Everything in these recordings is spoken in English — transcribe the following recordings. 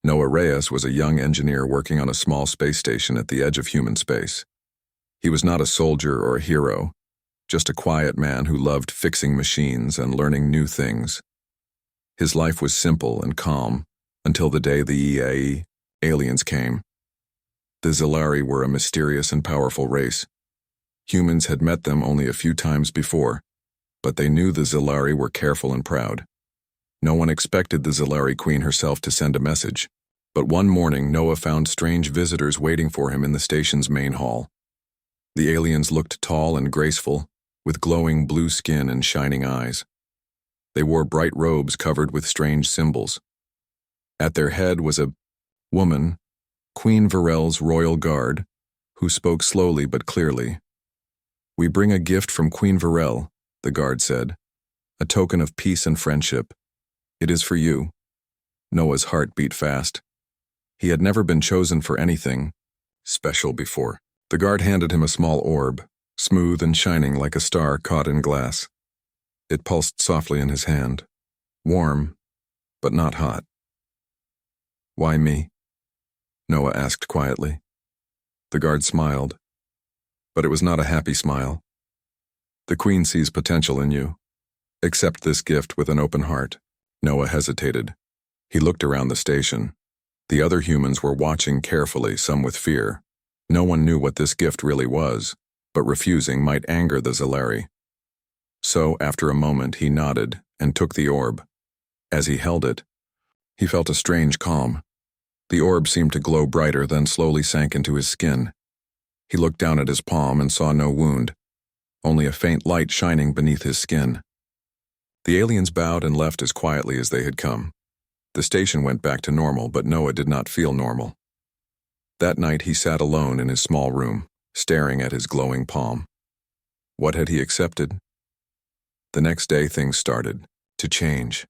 Noah Reyes was a young engineer working on a small space station at the edge of human space. He was not a soldier or a hero, just a quiet man who loved fixing machines and learning new things. His life was simple and calm until the day the EAE aliens came. The Zilari were a mysterious and powerful race. Humans had met them only a few times before, but they knew the Zilari were careful and proud. No one expected the Zilari Queen herself to send a message, but one morning Noah found strange visitors waiting for him in the station's main hall. The aliens looked tall and graceful, with glowing blue skin and shining eyes. They wore bright robes covered with strange symbols. At their head was a woman, Queen Varel's royal guard, who spoke slowly but clearly. "We bring a gift from Queen Varel," the guard said, "a token of peace and friendship. It is for you." Noah's heart beat fast. He had never been chosen for anything special before. The guard handed him a small orb, smooth and shining like a star caught in glass. It pulsed softly in his hand, warm, but not hot. "Why me?" Noah asked quietly. The guard smiled, but it was not a happy smile. "The Queen sees potential in you. Accept this gift with an open heart." Noah hesitated. He looked around the station. The other humans were watching carefully, some with fear. No one knew what this gift really was, but refusing might anger the Zilari. So, after a moment, he nodded and took the orb. As he held it, he felt a strange calm. The orb seemed to glow brighter, then slowly sank into his skin. He looked down at his palm and saw no wound, only a faint light shining beneath his skin. The aliens bowed and left as quietly as they had come. The station went back to normal, but Noah did not feel normal. That night he sat alone in his small room, staring at his glowing palm. What had he accepted? The next day things started to change.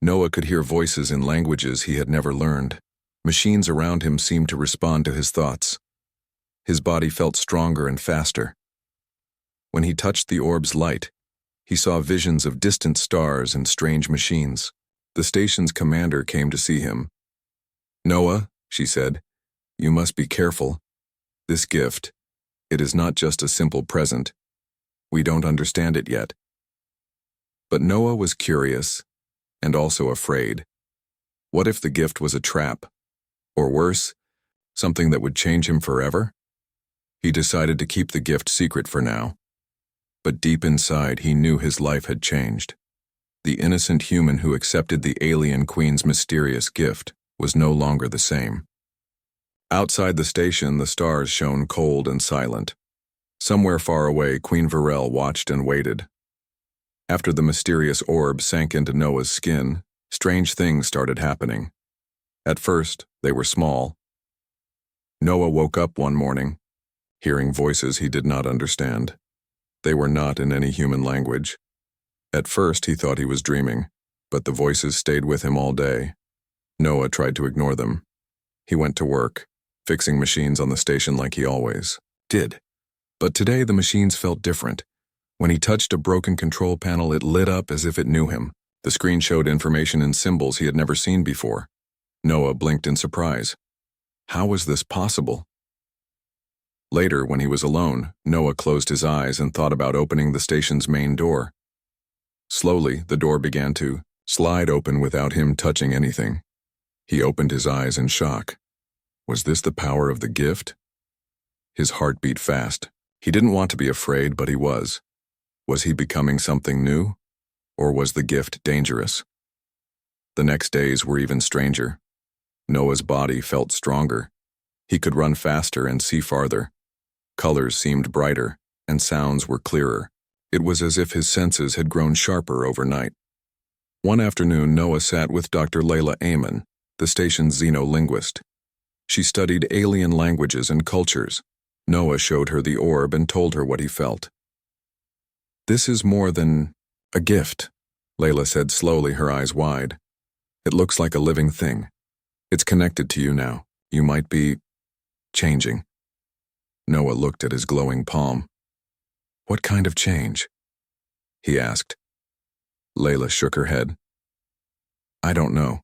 Noah could hear voices in languages he had never learned. Machines around him seemed to respond to his thoughts. His body felt stronger and faster. When he touched the orb's light, he saw visions of distant stars and strange machines. The station's commander came to see him. "Noah," she said, "you must be careful. This gift, it is not just a simple present. We don't understand it yet." But Noah was curious and also afraid. What if the gift was a trap? Or worse, something that would change him forever? He decided to keep the gift secret for now. But deep inside, he knew his life had changed. The innocent human who accepted the alien queen's mysterious gift was no longer the same. Outside the station, the stars shone cold and silent. Somewhere far away, Queen Varel watched and waited. After the mysterious orb sank into Noah's skin, strange things started happening. At first, they were small. Noah woke up one morning, hearing voices he did not understand. They were not in any human language. At first, he thought he was dreaming, but the voices stayed with him all day. Noah tried to ignore them. He went to work, fixing machines on the station like he always did. But today, the machines felt different. When he touched a broken control panel, it lit up as if it knew him. The screen showed information in symbols he had never seen before. Noah blinked in surprise. How was this possible? Later, when he was alone, Noah closed his eyes and thought about opening the station's main door. Slowly, the door began to slide open without him touching anything. He opened his eyes in shock. Was this the power of the gift? His heart beat fast. He didn't want to be afraid, but he was. Was he becoming something new? Or was the gift dangerous? The next days were even stranger. Noah's body felt stronger. He could run faster and see farther. Colors seemed brighter, and sounds were clearer. It was as if his senses had grown sharper overnight. One afternoon, Noah sat with Dr. Layla Amen, the station's xenolinguist. She studied alien languages and cultures. Noah showed her the orb and told her what he felt. "This is more than a gift," Layla said slowly, her eyes wide. "It looks like a living thing. It's connected to you now. You might be changing." Noah looked at his glowing palm. "What kind of change?" he asked. Layla shook her head. "I don't know.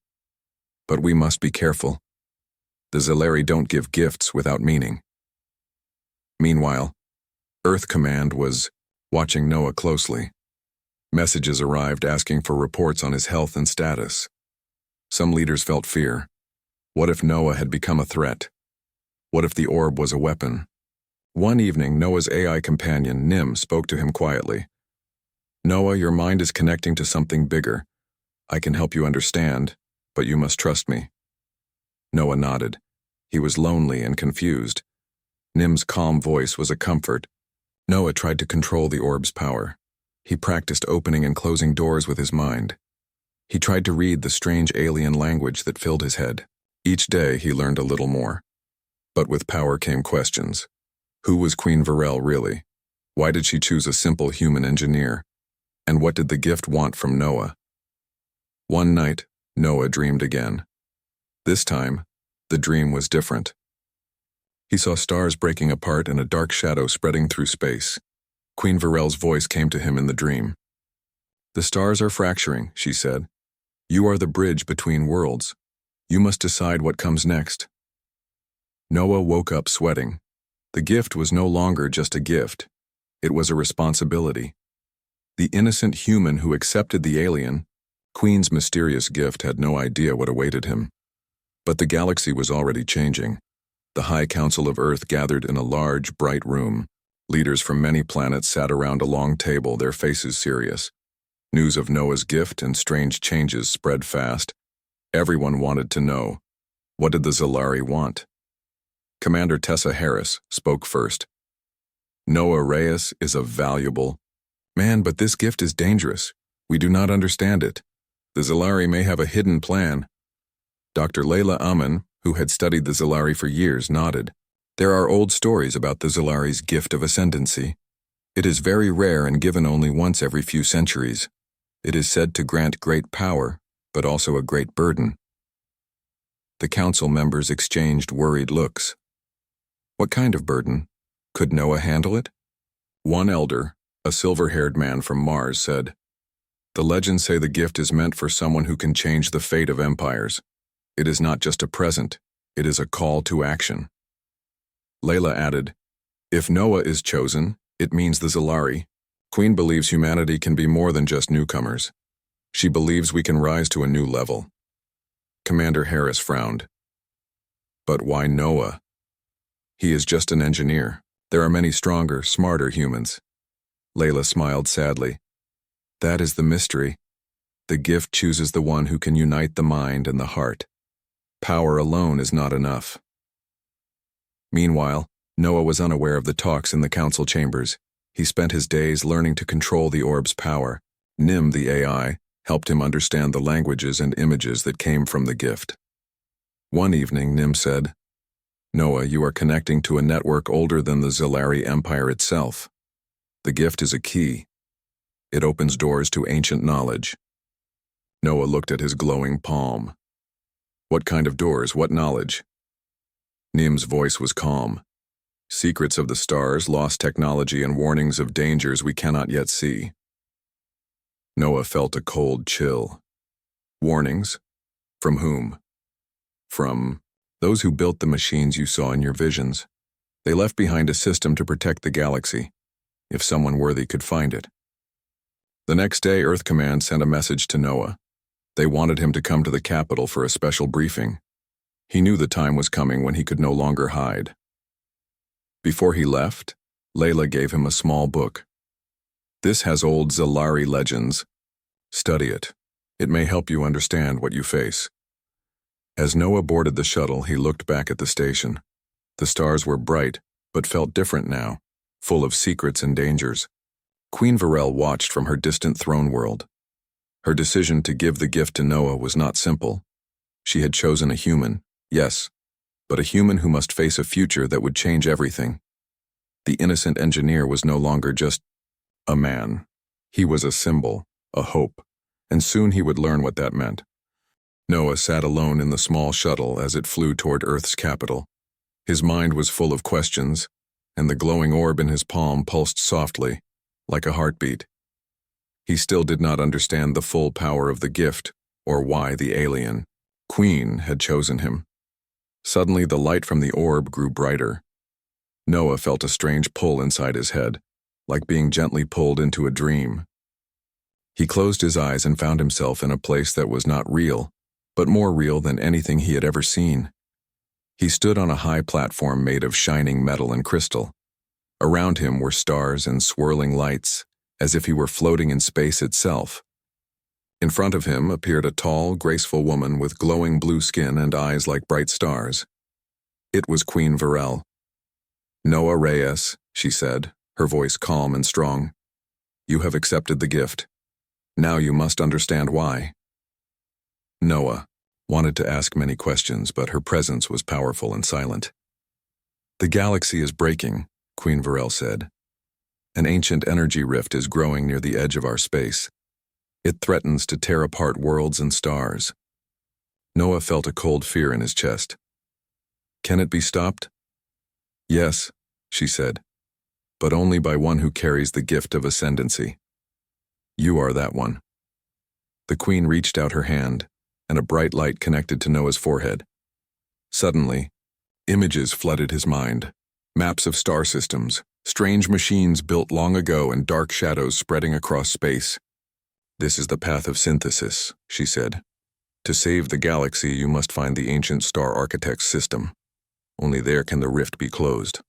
But we must be careful. The Zellari don't give gifts without meaning. Meanwhile, Earth Command was watching Noah closely. Messages arrived asking for reports on his health and status. Some leaders felt fear. What if Noah had become a threat? What if the orb was a weapon? One evening, Noah's AI companion, Nim, spoke to him quietly. "Noah, your mind is connecting to something bigger. I can help you understand, but you must trust me." Noah nodded. He was lonely and confused. Nim's calm voice was a comfort. Noah tried to control the orb's power. He practiced opening and closing doors with his mind. He tried to read the strange alien language that filled his head. Each day he learned a little more. But with power came questions. Who was Queen Varel really? Why did she choose a simple human engineer? And what did the gift want from Noah? One night, Noah dreamed again. This time, the dream was different. He saw stars breaking apart and a dark shadow spreading through space. Queen Varel's voice came to him in the dream. "The stars are fracturing," she said. "You are the bridge between worlds. You must decide what comes next." Noah woke up sweating. The gift was no longer just a gift. It was a responsibility. The innocent human who accepted the alien, Queen's mysterious gift, had no idea what awaited him. But the galaxy was already changing. The High Council of Earth gathered in a large, bright room. Leaders from many planets sat around a long table, their faces serious. News of Noah's gift and strange changes spread fast. Everyone wanted to know, what did the Zellari want? Commander Tessa Harris spoke first. "Noah Reyes is a valuable man, but this gift is dangerous. We do not understand it. The Zellari may have a hidden plan." Dr. Layla Aman, who had studied the Zellari for years, nodded. "There are old stories about the Zellari's gift of ascendancy. It is very rare and given only once every few centuries. It is said to grant great power, but also a great burden." The council members exchanged worried looks. What kind of burden? Could Noah handle it? One elder, a silver-haired man from Mars, said, "The legends say the gift is meant for someone who can change the fate of empires. It is not just a present, it is a call to action." Layla added, "If Noah is chosen, it means the Zellari. Queen believes humanity can be more than just newcomers. She believes we can rise to a new level." Commander Harris frowned. "But why Noah? He is just an engineer. There are many stronger, smarter humans." Layla smiled sadly. "That is the mystery. The gift chooses the one who can unite the mind and the heart. Power alone is not enough." Meanwhile, Noah was unaware of the talks in the council chambers. He spent his days learning to control the orb's power. Nim, the AI, helped him understand the languages and images that came from the gift. One evening, Nim said, "Noah, you are connecting to a network older than the Zellari Empire itself. The gift is a key. It opens doors to ancient knowledge." Noah looked at his glowing palm. "What kind of doors? What knowledge?" Nim's voice was calm. "Secrets of the stars, lost technology, and warnings of dangers we cannot yet see." Noah felt a cold chill. "Warnings? From whom?" "From those who built the machines you saw in your visions. They left behind a system to protect the galaxy, if someone worthy could find it." The next day, Earth Command sent a message to Noah. They wanted him to come to the capital for a special briefing. He knew the time was coming when he could no longer hide. Before he left, Layla gave him a small book. "This has old Zellari legends. Study it. It may help you understand what you face." As Noah boarded the shuttle, he looked back at the station. The stars were bright, but felt different now, full of secrets and dangers. Queen Varel watched from her distant throne world. Her decision to give the gift to Noah was not simple. She had chosen a human, yes, but a human who must face a future that would change everything. The innocent engineer was no longer just a man. He was a symbol, a hope, and soon he would learn what that meant. Noah sat alone in the small shuttle as it flew toward Earth's capital. His mind was full of questions, and the glowing orb in his palm pulsed softly, like a heartbeat. He still did not understand the full power of the gift, or why the alien, Queen had chosen him. Suddenly, the light from the orb grew brighter. Noah felt a strange pull inside his head, like being gently pulled into a dream. He closed his eyes and found himself in a place that was not real, but more real than anything he had ever seen. He stood on a high platform made of shining metal and crystal. Around him were stars and swirling lights, as if he were floating in space itself. In front of him appeared a tall, graceful woman with glowing blue skin and eyes like bright stars. It was Queen Varel. "Noah Reyes," she said, her voice calm and strong. "You have accepted the gift. Now you must understand why." Noah wanted to ask many questions, but her presence was powerful and silent. "The galaxy is breaking," Queen Varel said. "An ancient energy rift is growing near the edge of our space. It threatens to tear apart worlds and stars." Noah felt a cold fear in his chest. "Can it be stopped?" "Yes," she said, "but only by one who carries the gift of ascendancy. You are that one." The queen reached out her hand, and a bright light connected to Noah's forehead. Suddenly, images flooded his mind. Maps of star systems, strange machines built long ago, and dark shadows spreading across space. "This is the path of synthesis," she said. "To save the galaxy, you must find the ancient star architect's system. Only there can the rift be closed."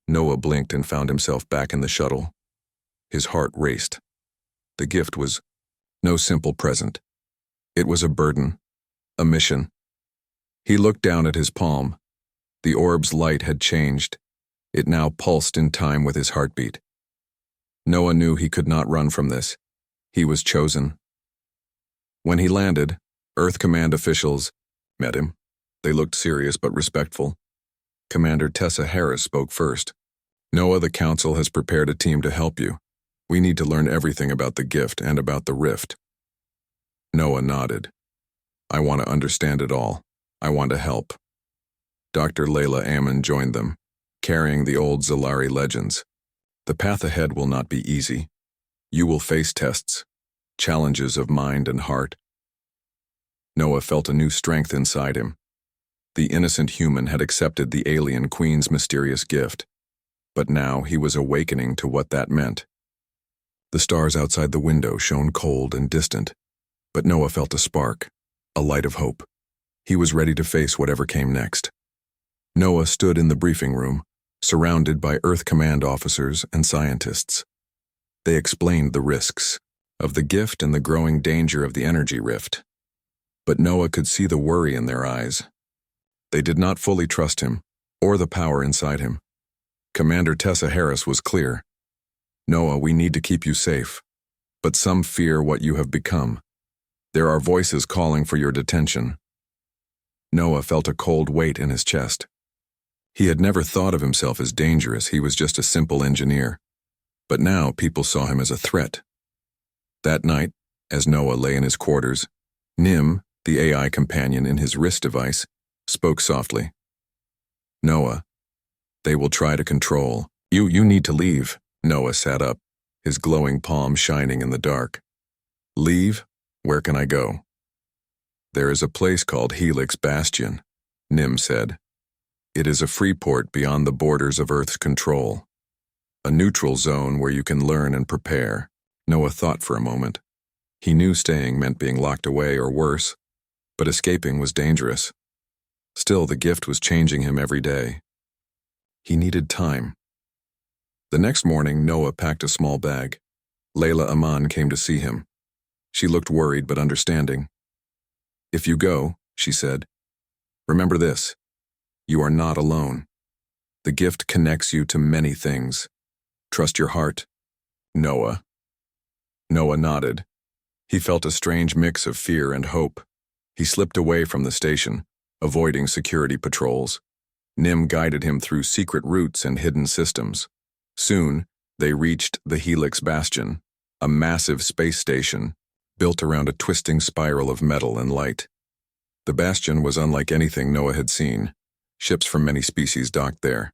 Noah blinked and found himself back in the shuttle. His heart raced. The gift was no simple present. It was a burden, a mission. He looked down at his palm. The orb's light had changed. It now pulsed in time with his heartbeat. Noah knew he could not run from this. He was chosen. When he landed, Earth Command officials met him. They looked serious but respectful. Commander Tessa Harris spoke first. "Noah, the Council has prepared a team to help you. We need to learn everything about the gift and about the rift." Noah nodded. "I want to understand it all. I want to help." Dr. Layla Ammon joined them, carrying the old Zalari legends. "The path ahead will not be easy. You will face tests, challenges of mind and heart." Noah felt a new strength inside him. The innocent human had accepted the alien queen's mysterious gift, but now he was awakening to what that meant. The stars outside the window shone cold and distant, but Noah felt a spark, a light of hope. He was ready to face whatever came next. Noah stood in the briefing room, surrounded by Earth Command officers and scientists. They explained the risks of the gift and the growing danger of the energy rift. But Noah could see the worry in their eyes. They did not fully trust him, or the power inside him. Commander Tessa Harris was clear. "Noah, we need to keep you safe, but some fear what you have become. There are voices calling for your detention." Noah felt a cold weight in his chest. He had never thought of himself as dangerous. He was just a simple engineer. But now people saw him as a threat. That night, as Noah lay in his quarters, Nim, the AI companion in his wrist device, spoke softly. "Noah, they will try to control. You need to leave." Noah sat up, his glowing palm shining in the dark. "Leave? Where can I go?" "There is a place called Helix Bastion," Nim said. "It is a free port beyond the borders of Earth's control. A neutral zone where you can learn and prepare." Noah thought for a moment. He knew staying meant being locked away or worse, but escaping was dangerous. Still, the gift was changing him every day. He needed time. The next morning, Noah packed a small bag. Layla Aman came to see him. She looked worried but understanding. "If you go," she said, "remember this. You are not alone. The gift connects you to many things. Trust your heart." "Noah." Noah nodded. He felt a strange mix of fear and hope. He slipped away from the station, avoiding security patrols. Nim guided him through secret routes and hidden systems. Soon, they reached the Helix Bastion, a massive space station built around a twisting spiral of metal and light. The bastion was unlike anything Noah had seen. Ships from many species docked there.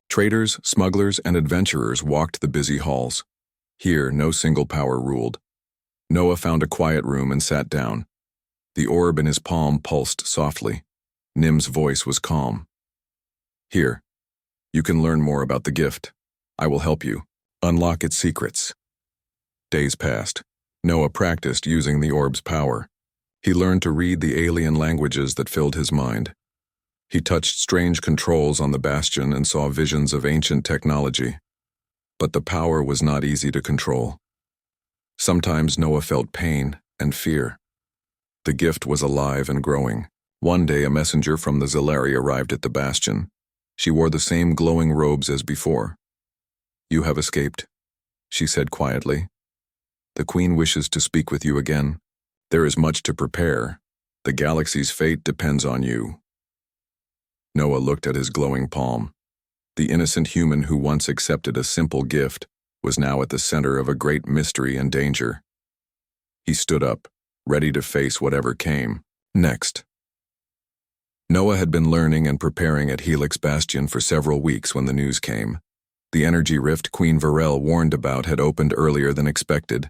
Traders, smugglers, and adventurers walked the busy halls. Here, no single power ruled. Noah found a quiet room and sat down. The orb in his palm pulsed softly. Nim's voice was calm. "Here, you can learn more about the gift. I will help you unlock its secrets." Days passed. Noah practiced using the orb's power. He learned to read the alien languages that filled his mind. He touched strange controls on the bastion and saw visions of ancient technology. But the power was not easy to control. Sometimes Noah felt pain and fear. The gift was alive and growing. One day a messenger from the Zalari arrived at the bastion. She wore the same glowing robes as before. "You have escaped," she said quietly. "The Queen wishes to speak with you again. There is much to prepare. The galaxy's fate depends on you." Noah looked at his glowing palm. The innocent human who once accepted a simple gift was now at the center of a great mystery and danger. He stood up, ready to face whatever came next. Noah had been learning and preparing at Helix Bastion for several weeks when the news came. The energy rift Queen Varel warned about had opened earlier than expected.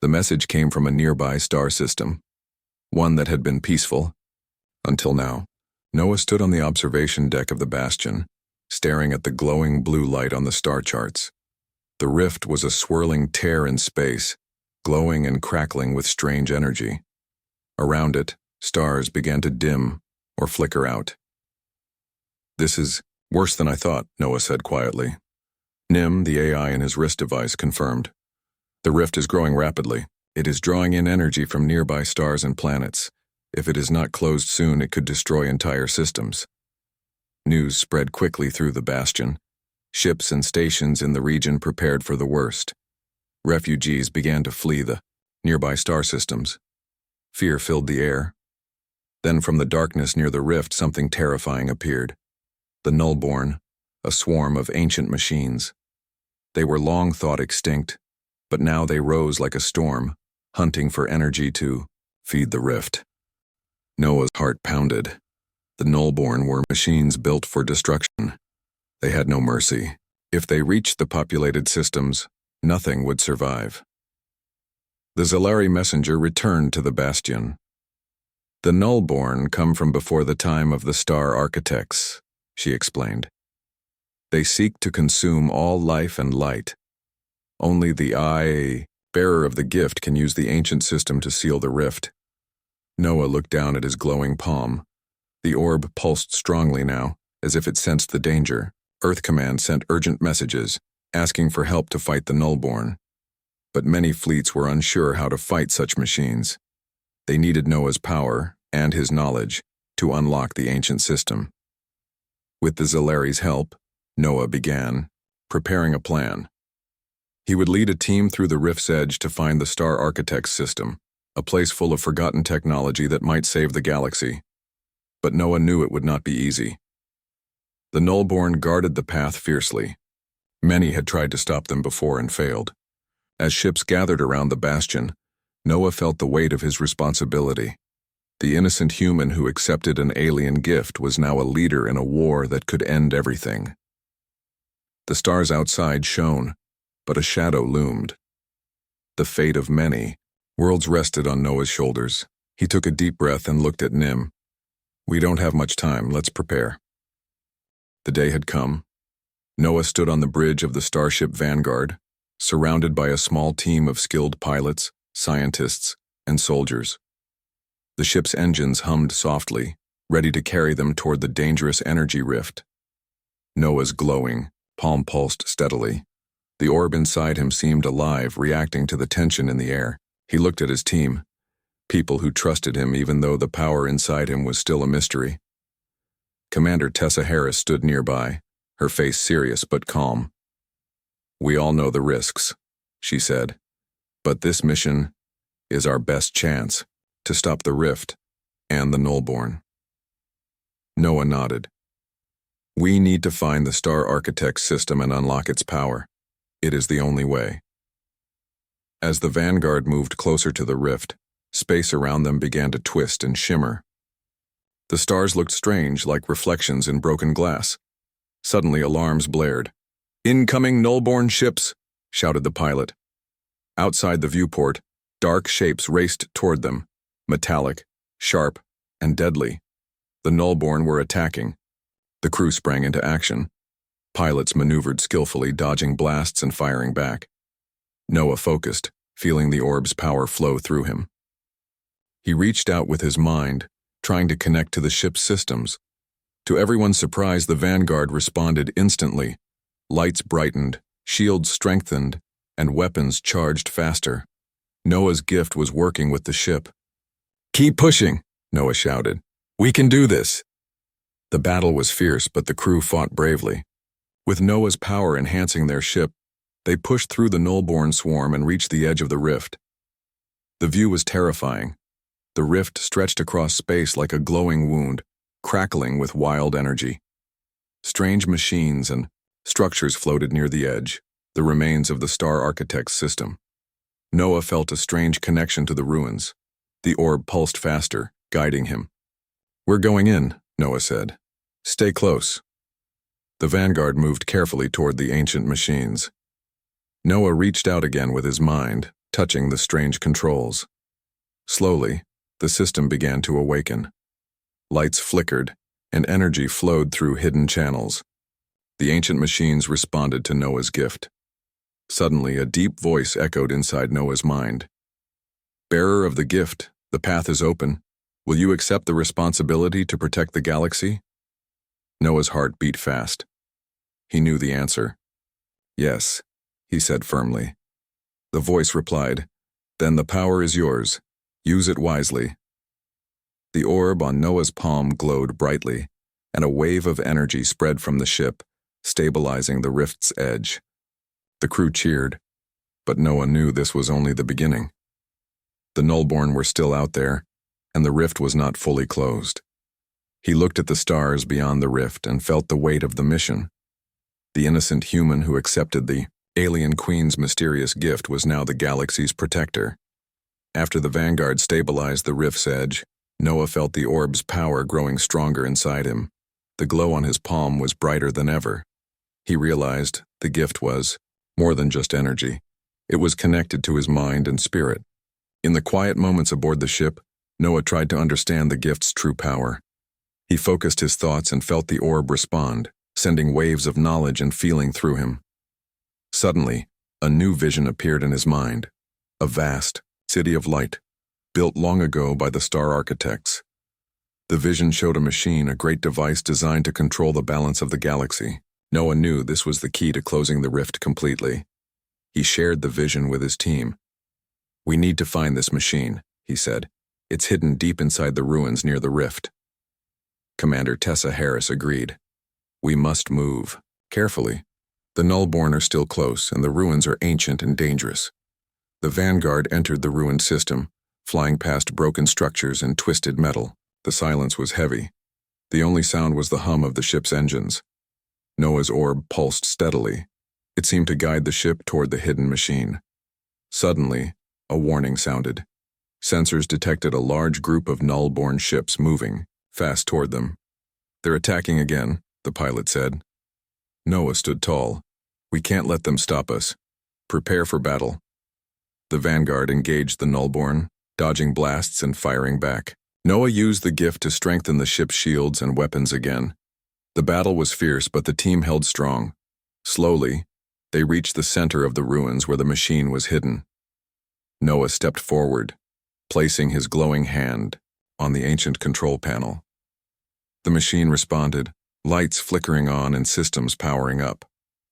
The message came from a nearby star system, one that had been peaceful until now. Noah stood on the observation deck of the bastion, staring at the glowing blue light on the star charts. The rift was a swirling tear in space, glowing and crackling with strange energy. Around it, stars began to dim or flicker out. "This is worse than I thought," Noah said quietly. Nim, the AI in his wrist device, confirmed. "The rift is growing rapidly. It is drawing in energy from nearby stars and planets. If it is not closed soon, it could destroy entire systems." News spread quickly through the bastion. Ships and stations in the region prepared for the worst. Refugees began to flee the nearby star systems. Fear filled the air. Then from the darkness near the rift, something terrifying appeared. The Nullborn, a swarm of ancient machines. They were long thought extinct, but now they rose like a storm, hunting for energy to feed the rift. Noah's heart pounded. The Nullborn were machines built for destruction. They had no mercy. If they reached the populated systems, nothing would survive. The Zalari messenger returned to the bastion. "The Nullborn come from before the time of the Star Architects," she explained. "They seek to consume all life and light. Only the bearer of the gift can use the ancient system to seal the rift." Noah looked down at his glowing palm. The orb pulsed strongly now, as if it sensed the danger. Earth Command sent urgent messages, asking for help to fight the Nullborn. But many fleets were unsure how to fight such machines. They needed Noah's power and his knowledge to unlock the ancient system. With the Zalari's help, Noah began preparing a plan. He would lead a team through the rift's edge to find the Star Architects system, a place full of forgotten technology that might save the galaxy. But Noah knew it would not be easy. The Nullborn guarded the path fiercely. Many had tried to stop them before and failed. As ships gathered around the bastion, Noah felt the weight of his responsibility. The innocent human who accepted an alien gift was now a leader in a war that could end everything. The stars outside shone, but a shadow loomed. The fate of many. Worlds rested on Noah's shoulders. He took a deep breath and looked at Nim. "We don't have much time, let's prepare." The day had come. Noah stood on the bridge of the starship Vanguard, surrounded by a small team of skilled pilots, scientists, and soldiers. The ship's engines hummed softly, ready to carry them toward the dangerous energy rift. Noah's glowing, palm pulsed steadily. The orb inside him seemed alive, reacting to the tension in the air. He looked at his team, people who trusted him even though the power inside him was still a mystery. Commander Tessa Harris stood nearby, her face serious but calm. "We all know the risks," she said, "but this mission is our best chance to stop the rift and the Nullborn." Noah nodded. "We need to find the Star Architects system and unlock its power. It is the only way." As the Vanguard moved closer to the rift, space around them began to twist and shimmer. The stars looked strange, like reflections in broken glass. Suddenly alarms blared. "Incoming Nullborn ships!" shouted the pilot. Outside the viewport, dark shapes raced toward them, metallic, sharp, and deadly. The Nullborn were attacking. The crew sprang into action. Pilots maneuvered skillfully, dodging blasts and firing back. Noah focused, feeling the orb's power flow through him. He reached out with his mind, trying to connect to the ship's systems. To everyone's surprise, the Vanguard responded instantly. Lights brightened, shields strengthened, and weapons charged faster. Noah's gift was working with the ship. "Keep pushing," Noah shouted. "We can do this." The battle was fierce, but the crew fought bravely. With Noah's power enhancing their ship, they pushed through the Nullborn swarm and reached the edge of the rift. The view was terrifying. The rift stretched across space like a glowing wound, crackling with wild energy. Strange machines and structures floated near the edge, the remains of the Star Architect's system. Noah felt a strange connection to the ruins. The orb pulsed faster, guiding him. "We're going in," Noah said. "Stay close." The Vanguard moved carefully toward the ancient machines. Noah reached out again with his mind, touching the strange controls. Slowly, the system began to awaken. Lights flickered, and energy flowed through hidden channels. The ancient machines responded to Noah's gift. Suddenly, a deep voice echoed inside Noah's mind. "Bearer of the gift, the path is open. Will you accept the responsibility to protect the galaxy?" Noah's heart beat fast. He knew the answer. "Yes," he said firmly. The voice replied, "Then the power is yours. Use it wisely." The orb on Noah's palm glowed brightly, and a wave of energy spread from the ship, stabilizing the rift's edge. The crew cheered, but Noah knew this was only the beginning. The Nullborn were still out there, and the rift was not fully closed. He looked at the stars beyond the rift and felt the weight of the mission. The innocent human who accepted the alien queen's mysterious gift was now the galaxy's protector. After the Vanguard stabilized the rift's edge, Noah felt the orb's power growing stronger inside him. The glow on his palm was brighter than ever. He realized the gift was more than just energy. It was connected to his mind and spirit. In the quiet moments aboard the ship, Noah tried to understand the gift's true power. He focused his thoughts and felt the orb respond, sending waves of knowledge and feeling through him. Suddenly, a new vision appeared in his mind. A vast city of light, built long ago by the Star Architects. The vision showed a machine, a great device designed to control the balance of the galaxy. Noah knew this was the key to closing the rift completely. He shared the vision with his team. "We need to find this machine," he said. "It's hidden deep inside the ruins near the rift." Commander Tessa Harris agreed. "We must move carefully. The Nullborn are still close, and the ruins are ancient and dangerous." The Vanguard entered the ruined system, flying past broken structures and twisted metal. The silence was heavy. The only sound was the hum of the ship's engines. Noah's orb pulsed steadily. It seemed to guide the ship toward the hidden machine. Suddenly, a warning sounded. Sensors detected a large group of Nullborn ships moving fast toward them. "They're attacking again," the pilot said. Noah stood tall. "We can't let them stop us. Prepare for battle." The Vanguard engaged the Nullborn, dodging blasts and firing back. Noah used the gift to strengthen the ship's shields and weapons again. The battle was fierce, but the team held strong. Slowly, they reached the center of the ruins where the machine was hidden. Noah stepped forward, placing his glowing hand on the ancient control panel. The machine responded, lights flickering on and systems powering up.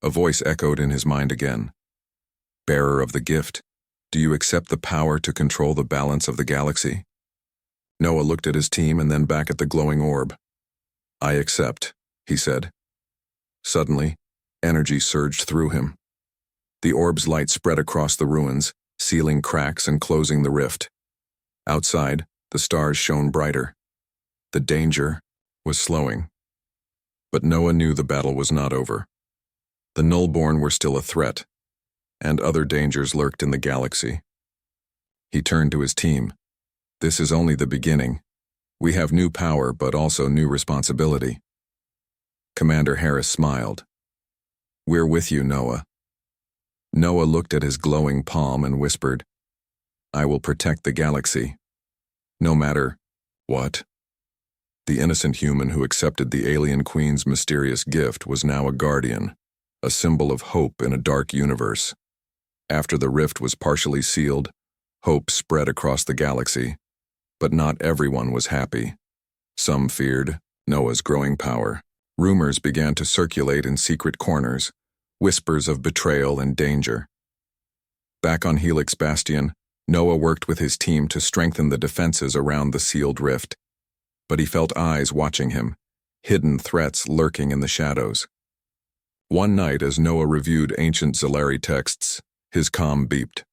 A voice echoed in his mind again. "Bearer of the gift, do you accept the power to control the balance of the galaxy?" Noah looked at his team and then back at the glowing orb. "I accept," he said. Suddenly, energy surged through him. The orb's light spread across the ruins, sealing cracks and closing the rift. Outside, the stars shone brighter. The danger was slowing. But Noah knew the battle was not over. The Nullborn were still a threat, and other dangers lurked in the galaxy. He turned to his team. "This is only the beginning. We have new power, but also new responsibility." Commander Harris smiled. "We're with you, Noah." Noah looked at his glowing palm and whispered, "I will protect the galaxy, no matter What? The innocent human who accepted the alien queen's mysterious gift was now a guardian, a symbol of hope in a dark universe. After the rift was partially sealed, hope spread across the galaxy. But not everyone was happy. Some feared Noah's growing power. Rumors began to circulate in secret corners, whispers of betrayal and danger. Back on Helix Bastion, Noah worked with his team to strengthen the defenses around the sealed rift. But he felt eyes watching him, hidden threats lurking in the shadows. One night, as Noah reviewed ancient Zalari texts, his comm beeped.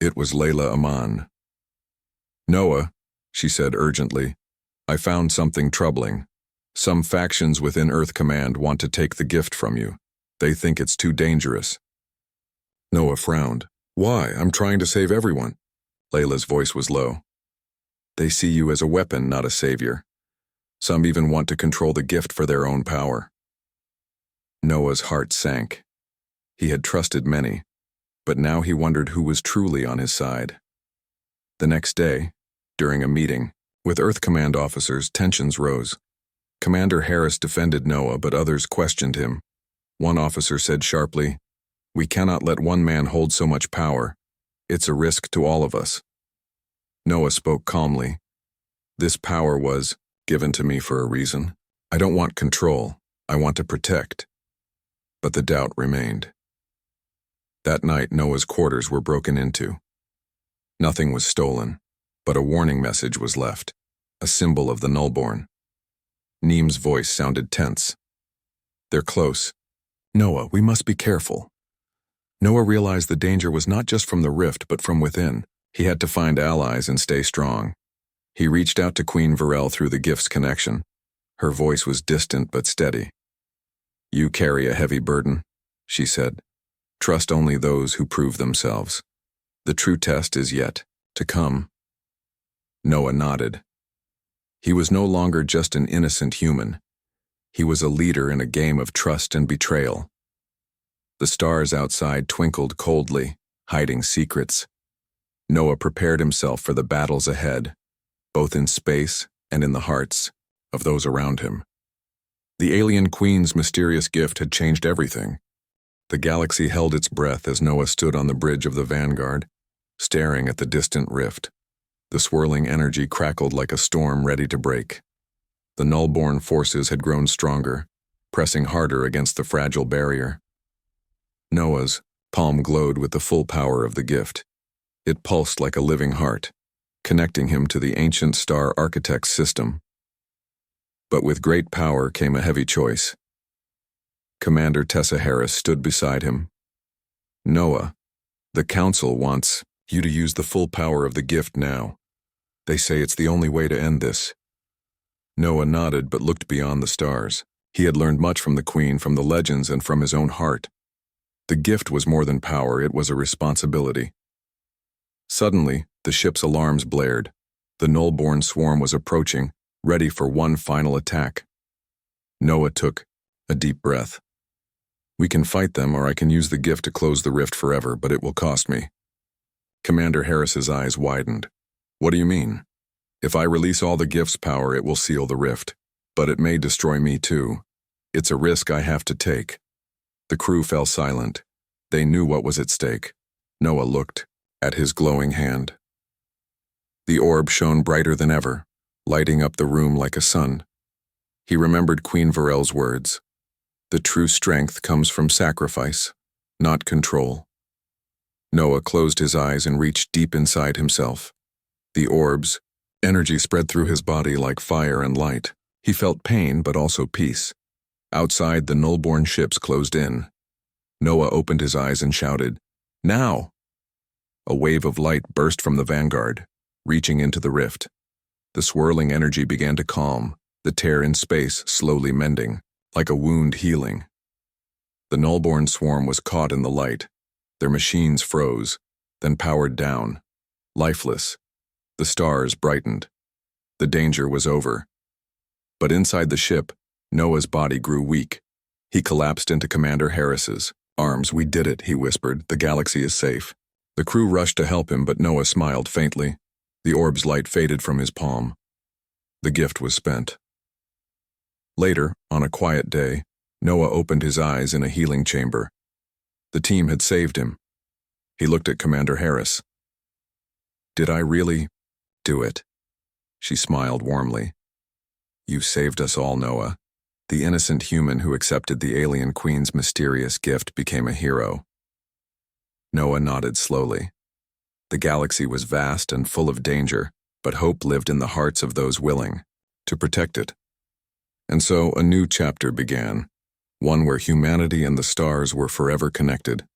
It was Layla Aman. "Noah," she said urgently, "I found something troubling. Some factions within Earth Command want to take the gift from you. They think it's too dangerous." Noah frowned. "Why? I'm trying to save everyone." Layla's voice was low. "They see you as a weapon, not a savior. Some even want to control the gift for their own power." Noah's heart sank. He had trusted many, but now he wondered who was truly on his side. The next day, during a meeting, with Earth Command officers, tensions rose. Commander Harris defended Noah, but others questioned him. One officer said sharply, "We cannot let one man hold so much power. It's a risk to all of us." Noah spoke calmly. "This power was given to me for a reason. I don't want control. I want to protect." But the doubt remained. That night, Noah's quarters were broken into. Nothing was stolen, but a warning message was left, a symbol of the Nullborn. Neem's voice sounded tense. "They're close. Noah, we must be careful." Noah realized the danger was not just from the rift, but from within. He had to find allies and stay strong. He reached out to Queen Varel through the gift's connection. Her voice was distant but steady. "You carry a heavy burden," she said. "Trust only those who prove themselves. The true test is yet to come." Noah nodded. He was no longer just an innocent human. He was a leader in a game of trust and betrayal. The stars outside twinkled coldly, hiding secrets. Noah prepared himself for the battles ahead, both in space and in the hearts of those around him. The alien queen's mysterious gift had changed everything. The galaxy held its breath as Noah stood on the bridge of the Vanguard, staring at the distant rift. The swirling energy crackled like a storm ready to break. The Nullborn forces had grown stronger, pressing harder against the fragile barrier. Noah's palm glowed with the full power of the gift. It pulsed like a living heart, connecting him to the ancient star architect's system. But with great power came a heavy choice. Commander Tessa Harris stood beside him. "Noah, the Council wants you to use the full power of the gift now. They say it's the only way to end this." Noah nodded but looked beyond the stars. He had learned much from the Queen, from the legends, and from his own heart. The gift was more than power, it was a responsibility. Suddenly, the ship's alarms blared. The Nullborn swarm was approaching, ready for one final attack. Noah took a deep breath. "We can fight them, or I can use the gift to close the rift forever, but it will cost me." Commander Harris's eyes widened. "What do you mean?" "If I release all the gift's power, it will seal the rift, but it may destroy me too. It's a risk I have to take." The crew fell silent. They knew what was at stake. Noah looked at his glowing hand. The orb shone brighter than ever, lighting up the room like a sun. He remembered Queen Varel's words. "The true strength comes from sacrifice, not control." Noah closed his eyes and reached deep inside himself. The orb's energy spread through his body like fire and light. He felt pain, but also peace. Outside, the Nullborn ships closed in. Noah opened his eyes and shouted, "Now!" A wave of light burst from the Vanguard, reaching into the rift. The swirling energy began to calm, the tear in space slowly mending, like a wound healing. The Nullborn swarm was caught in the light. Their machines froze, then powered down. Lifeless, the stars brightened. The danger was over. But inside the ship, Noah's body grew weak. He collapsed into Commander Harris's arms. "We did it," he whispered. "The galaxy is safe." The crew rushed to help him, but Noah smiled faintly. The orb's light faded from his palm. The gift was spent. Later, on a quiet day, Noah opened his eyes in a healing chamber. The team had saved him. He looked at Commander Harris. "Did I really do it?" She smiled warmly. "You saved us all, Noah." The innocent human who accepted the alien queen's mysterious gift became a hero. Noah nodded slowly. The galaxy was vast and full of danger, but hope lived in the hearts of those willing to protect it. And so a new chapter began, one where humanity and the stars were forever connected.